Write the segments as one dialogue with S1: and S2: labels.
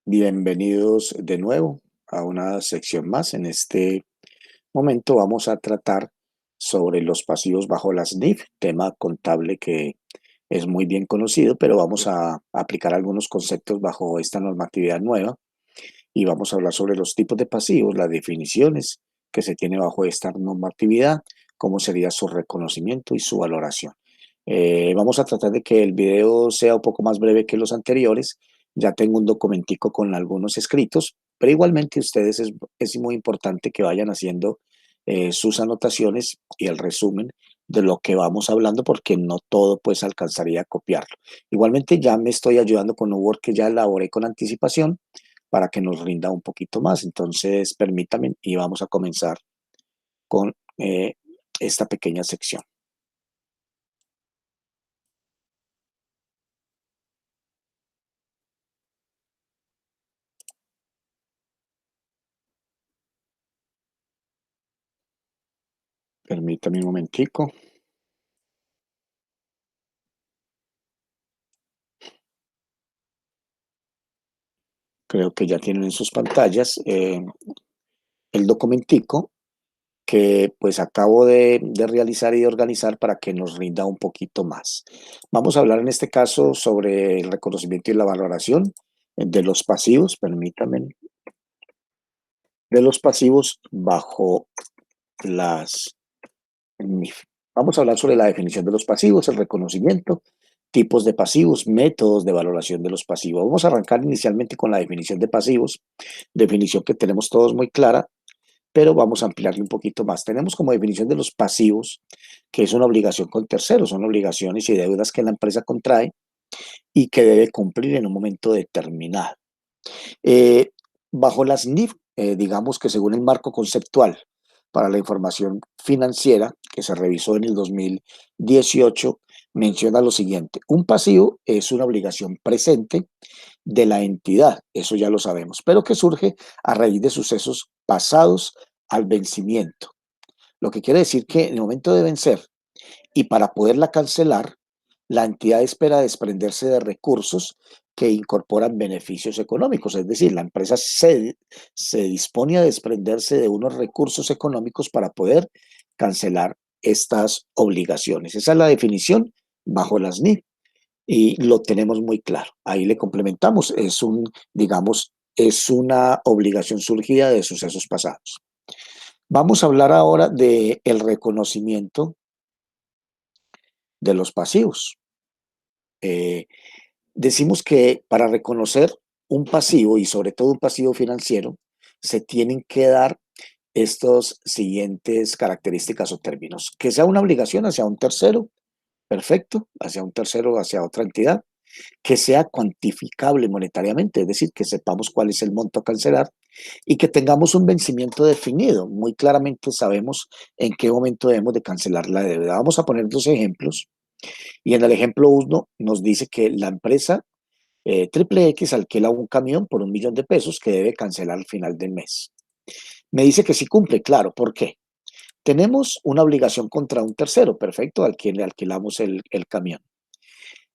S1: Bienvenidos de nuevo a una sección más. En este momento vamos a tratar sobre los pasivos bajo las NIF, tema contable que es muy bien conocido, pero vamos a aplicar algunos conceptos bajo esta normatividad nueva y vamos a hablar sobre los tipos de pasivos, las definiciones que se tiene bajo esta normatividad, cómo sería su reconocimiento y su valoración. Vamos a tratar de que el video sea un poco más breve que los anteriores. Ya tengo un documentico con algunos escritos, pero igualmente ustedes es muy importante que vayan haciendo sus anotaciones y el resumen de lo que vamos hablando, porque no todo pues alcanzaría a copiarlo. Igualmente ya me estoy ayudando con un Word que ya elaboré con anticipación para que nos rinda un poquito más. Entonces, permítame y vamos a comenzar con esta pequeña sección. Permítame un momentico. Creo que ya tienen en sus pantallas el documentico que pues acabo de realizar y de organizar para que nos rinda un poquito más. Vamos a hablar en este caso sobre el reconocimiento y la valoración de los pasivos, permítame, de los pasivos bajo las NIF. Vamos a hablar sobre la definición de los pasivos, el reconocimiento, tipos de pasivos, métodos de valoración de los pasivos. Vamos a arrancar inicialmente con la definición de pasivos, definición que tenemos todos muy clara, pero vamos a ampliarle un poquito más. Tenemos como definición de los pasivos, que es una obligación con terceros, son obligaciones y deudas que la empresa contrae y que debe cumplir en un momento determinado. Eh, Bajo las NIF, digamos que según el marco conceptual para la información financiera que se revisó en el 2018, menciona lo siguiente: un pasivo es una obligación presente de la entidad, eso ya lo sabemos, pero que surge a raíz de sucesos pasados al vencimiento. Lo que quiere decir que en el momento de vencer y para poderla cancelar, la entidad espera desprenderse de recursos que incorporan beneficios económicos, es decir, la empresa se dispone a desprenderse de unos recursos económicos para poder cancelar estas obligaciones. Esa es la definición bajo las NIF y lo tenemos muy claro. Ahí le complementamos, digamos, es una obligación surgida de sucesos pasados. Vamos a hablar ahora del reconocimiento de los pasivos. Eh, Decimos que para reconocer un pasivo y sobre todo un pasivo financiero, se tienen que dar estos siguientes características o términos: que sea una obligación hacia un tercero, perfecto, hacia un tercero, hacia otra entidad; que sea cuantificable monetariamente, es decir, que sepamos cuál es el monto a cancelar; y que tengamos un vencimiento definido. Muy claramente sabemos en qué momento debemos de cancelar la deuda. Vamos a poner dos ejemplos. Y en el ejemplo 1 nos dice que la empresa Triple X alquila un camión por 1 millón de pesos que debe cancelar al final del mes. Me dice que sí cumple, claro. ¿Por qué? Tenemos una obligación contra un tercero, perfecto, al quien le alquilamos el camión.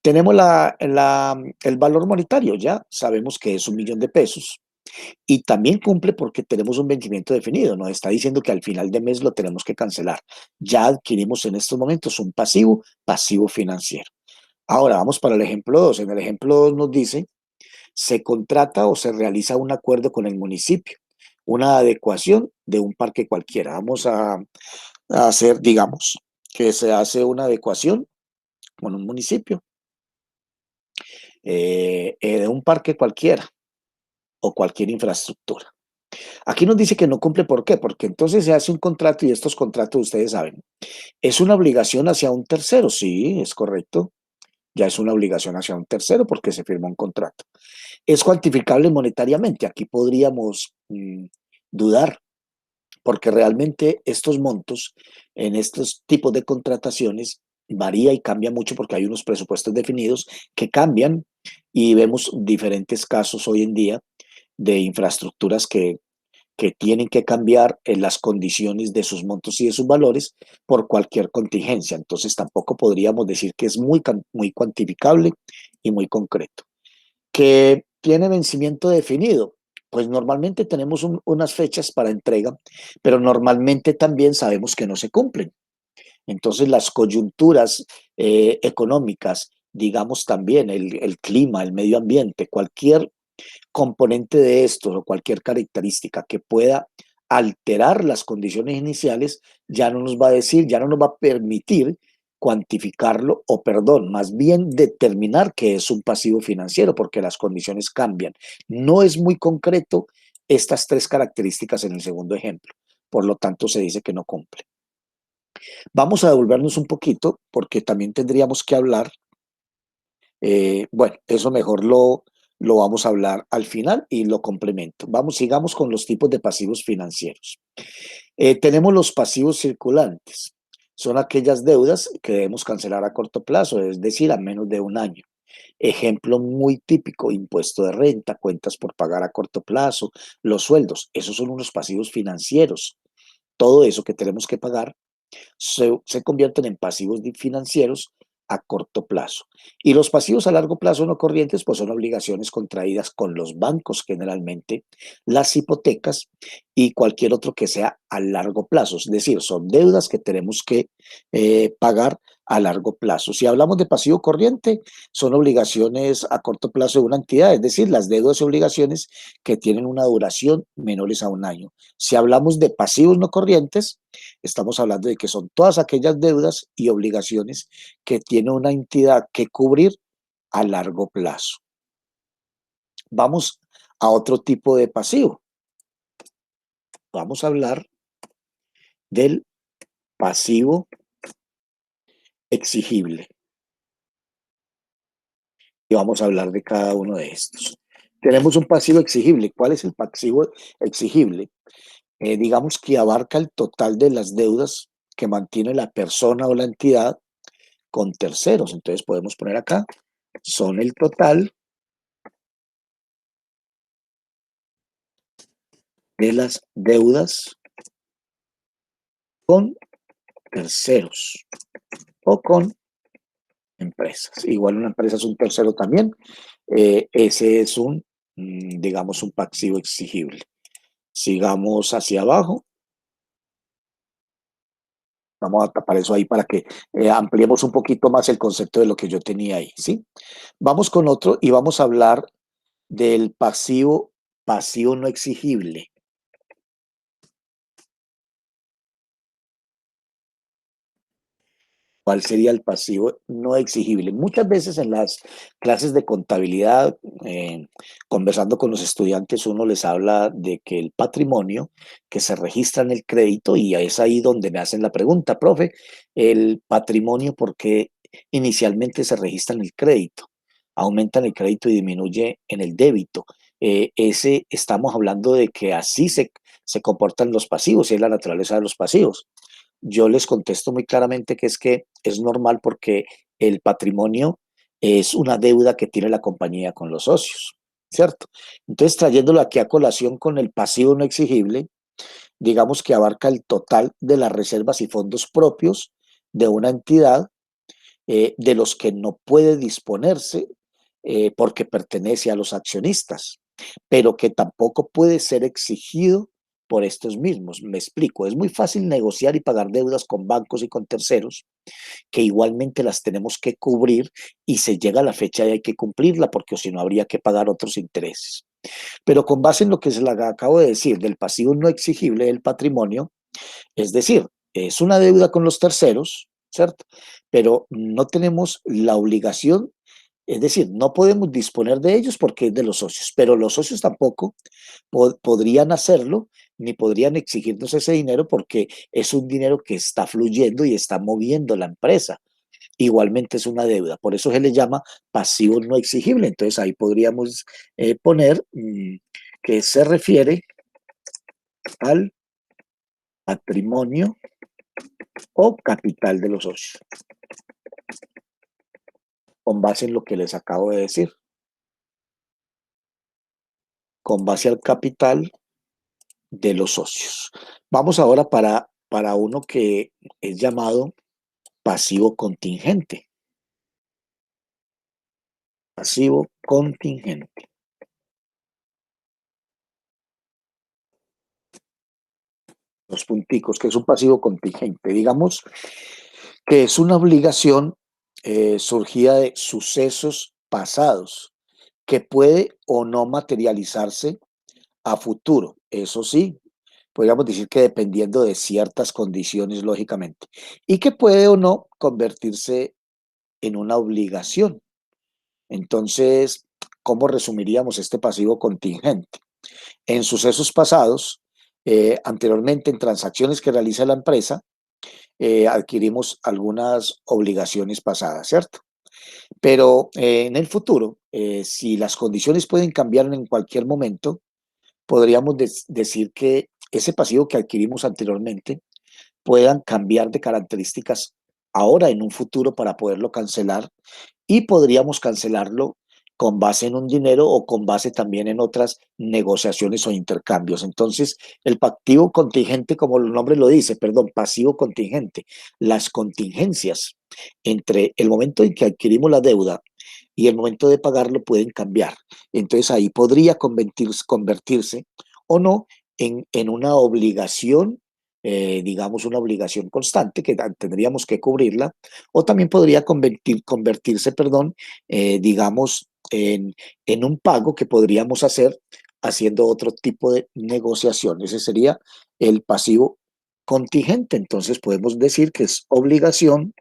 S1: Tenemos el valor monetario, ya sabemos que es 1 millón de pesos. Y también cumple porque tenemos un vencimiento definido. Nos está diciendo que al final de mes lo tenemos que cancelar. Ya adquirimos en estos momentos un pasivo financiero. Ahora vamos para el ejemplo 2. En el ejemplo 2 nos dice: se contrata o se realiza un acuerdo con el municipio, una adecuación de un parque cualquiera. Vamos a hacer, digamos, que se hace una adecuación con un municipio de un parque cualquiera o cualquier infraestructura. Aquí nos dice que no cumple. ¿Por qué? Porque entonces se hace un contrato y estos contratos, ustedes saben, es una obligación hacia un tercero. Sí, es correcto. Ya es una obligación hacia un tercero porque se firma un contrato. Es cuantificable monetariamente. Aquí podríamos dudar, porque realmente estos montos en estos tipos de contrataciones varía y cambia mucho porque hay unos presupuestos definidos que cambian y vemos diferentes casos hoy en día de infraestructuras que tienen que cambiar en las condiciones de sus montos y de sus valores por cualquier contingencia. Entonces tampoco podríamos decir que es muy cuantificable y muy concreto. Que ¿Tiene vencimiento definido? Pues normalmente tenemos unas fechas para entrega, pero normalmente también sabemos que no se cumplen. Entonces las coyunturas económicas, digamos también el clima, el medio ambiente, cualquier componente de esto o cualquier característica que pueda alterar las condiciones iniciales, ya no nos va a decir, ya no nos va a permitir cuantificarlo o, perdón, más bien determinar que es un pasivo financiero porque las condiciones cambian. No es muy concreto estas tres características en el segundo ejemplo, por lo tanto se dice que no cumple. Vamos a devolvernos un poquito porque también tendríamos que hablar, bueno, eso mejor lo vamos a hablar al final y lo complemento. Vamos, sigamos con los tipos de pasivos financieros. Tenemos los pasivos circulantes. Son aquellas deudas que debemos cancelar a corto plazo, es decir, a menos de un año. Ejemplo muy típico, impuesto de renta, cuentas por pagar a corto plazo, los sueldos. Esos son unos pasivos financieros. Todo eso que tenemos que pagar se convierten en pasivos financieros a corto plazo. Y los pasivos a largo plazo no corrientes, pues son obligaciones contraídas con los bancos generalmente, las hipotecas y cualquier otro que sea a largo plazo. Es decir, son deudas que tenemos que pagar a largo plazo. Si hablamos de pasivo corriente, son obligaciones a corto plazo de una entidad, es decir, las deudas y obligaciones que tienen una duración menores a un año. Si hablamos de pasivos no corrientes, estamos hablando de que son todas aquellas deudas y obligaciones que tiene una entidad que cubrir a largo plazo. Vamos a otro tipo de pasivo. Vamos a hablar del pasivo exigible y vamos a hablar de cada uno de estos. Tenemos un pasivo exigible. ¿Cuál es el pasivo exigible? Digamos que abarca el total de las deudas que mantiene la persona o la entidad con terceros. Entonces podemos poner acá, son el total de las deudas con terceros o con empresas. Igual una empresa es un tercero también. Ese es digamos, un pasivo exigible. Sigamos hacia abajo. Vamos a tapar eso ahí para que ampliemos un poquito más el concepto de lo que yo tenía ahí, ¿sí? Vamos con otro y vamos a hablar del pasivo no exigible. ¿Cuál sería el pasivo no exigible? Muchas veces en las clases de contabilidad, conversando con los estudiantes, uno les habla de que el patrimonio que se registra en el crédito, y es ahí donde me hacen la pregunta, profe, el patrimonio, ¿por qué inicialmente se registra en el crédito? Aumenta en el crédito y disminuye en el débito. Estamos hablando de que así se comportan los pasivos y es la naturaleza de los pasivos. Yo les contesto muy claramente que es normal porque el patrimonio es una deuda que tiene la compañía con los socios, ¿cierto? Entonces, trayéndolo aquí a colación con el pasivo no exigible, digamos que abarca el total de las reservas y fondos propios de una entidad de los que no puede disponerse porque pertenece a los accionistas, pero que tampoco puede ser exigido por estos mismos. Me explico, es muy fácil negociar y pagar deudas con bancos y con terceros, que igualmente las tenemos que cubrir y se llega a la fecha y hay que cumplirla, porque si no habría que pagar otros intereses. Pero con base en lo que se le acabo de decir del pasivo no exigible del patrimonio, es decir, es una deuda con los terceros, ¿cierto? Pero no tenemos la obligación, es decir, no podemos disponer de ellos porque es de los socios, pero los socios tampoco podrían hacerlo ni podrían exigirnos ese dinero porque es un dinero que está fluyendo y está moviendo la empresa. Igualmente es una deuda, por eso se le llama pasivo no exigible. Entonces ahí podríamos poner que se refiere al patrimonio o capital de los socios, con base en lo que les acabo de decir, con base al capital de los socios. Vamos ahora para uno que es llamado pasivo contingente. Pasivo contingente. Los punticos, que es un pasivo contingente. Digamos que es una obligación surgida de sucesos pasados que puede o no materializarse a futuro. Eso sí, podríamos decir que dependiendo de ciertas condiciones, lógicamente, y que puede o no convertirse en una obligación. Entonces, ¿cómo resumiríamos este pasivo contingente? En sucesos pasados, anteriormente en transacciones que realiza la empresa, adquirimos algunas obligaciones pasadas, ¿cierto? Pero en el futuro, si las condiciones pueden cambiar en cualquier momento, podríamos decir que ese pasivo que adquirimos anteriormente puedan cambiar de características ahora en un futuro para poderlo cancelar y podríamos cancelarlo con base en un dinero o con base también en otras negociaciones o intercambios. Entonces, el pasivo contingente, como el nombre lo dice, perdón, pasivo contingente, las contingencias entre el momento en que adquirimos la deuda y el momento de pagarlo pueden cambiar. Entonces, ahí podría convertirse o no en una obligación, digamos, una obligación constante que tendríamos que cubrirla, o también podría convertirse, perdón, digamos, en un pago que podríamos hacer haciendo otro tipo de negociación. Ese sería el pasivo contingente. Entonces podemos decir que es obligación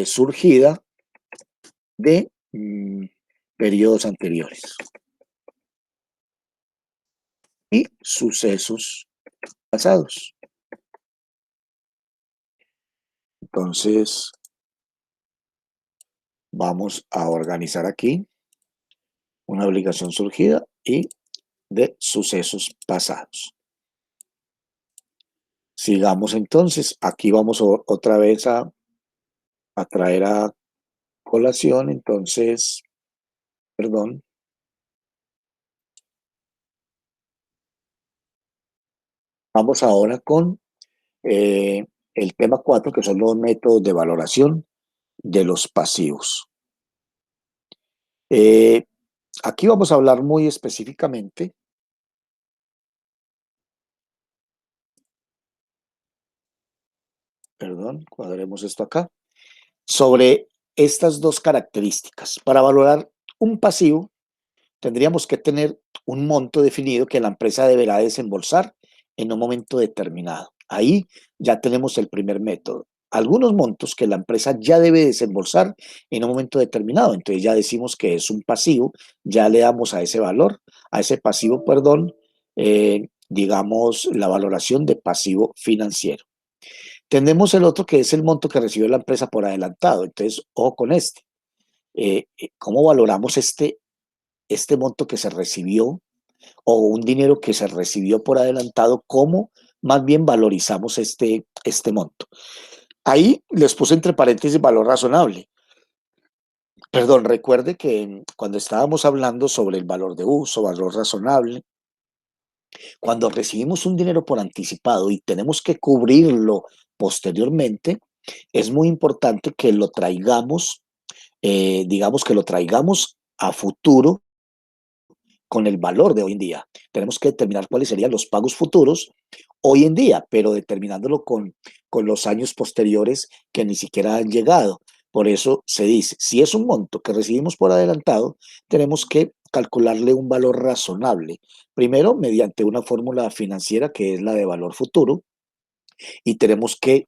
S1: surgida de periodos anteriores y sucesos pasados. Entonces, vamos a organizar aquí una obligación surgida y de sucesos pasados. Sigamos entonces. Aquí vamos otra vez a traer a colación, entonces, perdón, vamos ahora con eh, el tema 4, que son los métodos de valoración de los pasivos. Eh, Aquí vamos a hablar muy específicamente, perdón, cuadremos esto acá, sobre estas dos características. Para valorar un pasivo, tendríamos que tener un monto definido que la empresa deberá desembolsar en un momento determinado. Ahí ya tenemos el primer método. Algunos montos que la empresa ya debe desembolsar en un momento determinado. Entonces ya decimos que es un pasivo, ya le damos a ese valor, a ese pasivo, perdón, digamos la valoración de pasivo financiero. Tenemos el otro que es el monto que recibió la empresa por adelantado. Entonces, ojo con este. ¿Cómo valoramos este monto que se recibió o un dinero que se recibió por adelantado? ¿Cómo más bien valorizamos este monto? Ahí les puse entre paréntesis valor razonable. Perdón, recuerde que cuando estábamos hablando sobre el valor de uso, valor razonable, cuando recibimos un dinero por anticipado y tenemos que cubrirlo posteriormente, es muy importante que lo traigamos, digamos que lo traigamos a futuro con el valor de hoy en día. Tenemos que determinar cuáles serían los pagos futuros hoy en día, pero determinándolo con los años posteriores que ni siquiera han llegado. Por eso se dice, si es un monto que recibimos por adelantado, tenemos que calcularle un valor razonable. Primero, mediante una fórmula financiera que es la de valor futuro, y tenemos que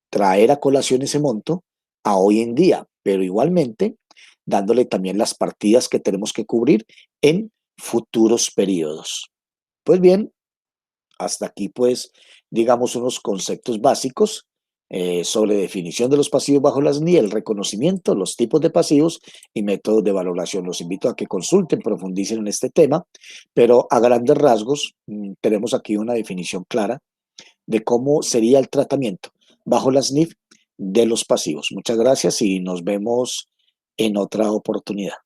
S1: traer a colación ese monto a hoy en día, pero igualmente dándole también las partidas que tenemos que cubrir en futuros periodos. Pues bien, hasta aquí pues digamos unos conceptos básicos sobre definición de los pasivos bajo las NI, el reconocimiento, los tipos de pasivos y métodos de valoración. Los invito a que consulten, profundicen en este tema, pero a grandes rasgos tenemos aquí una definición clara de cómo sería el tratamiento bajo las NIF de los pasivos. Muchas gracias y nos vemos en otra oportunidad.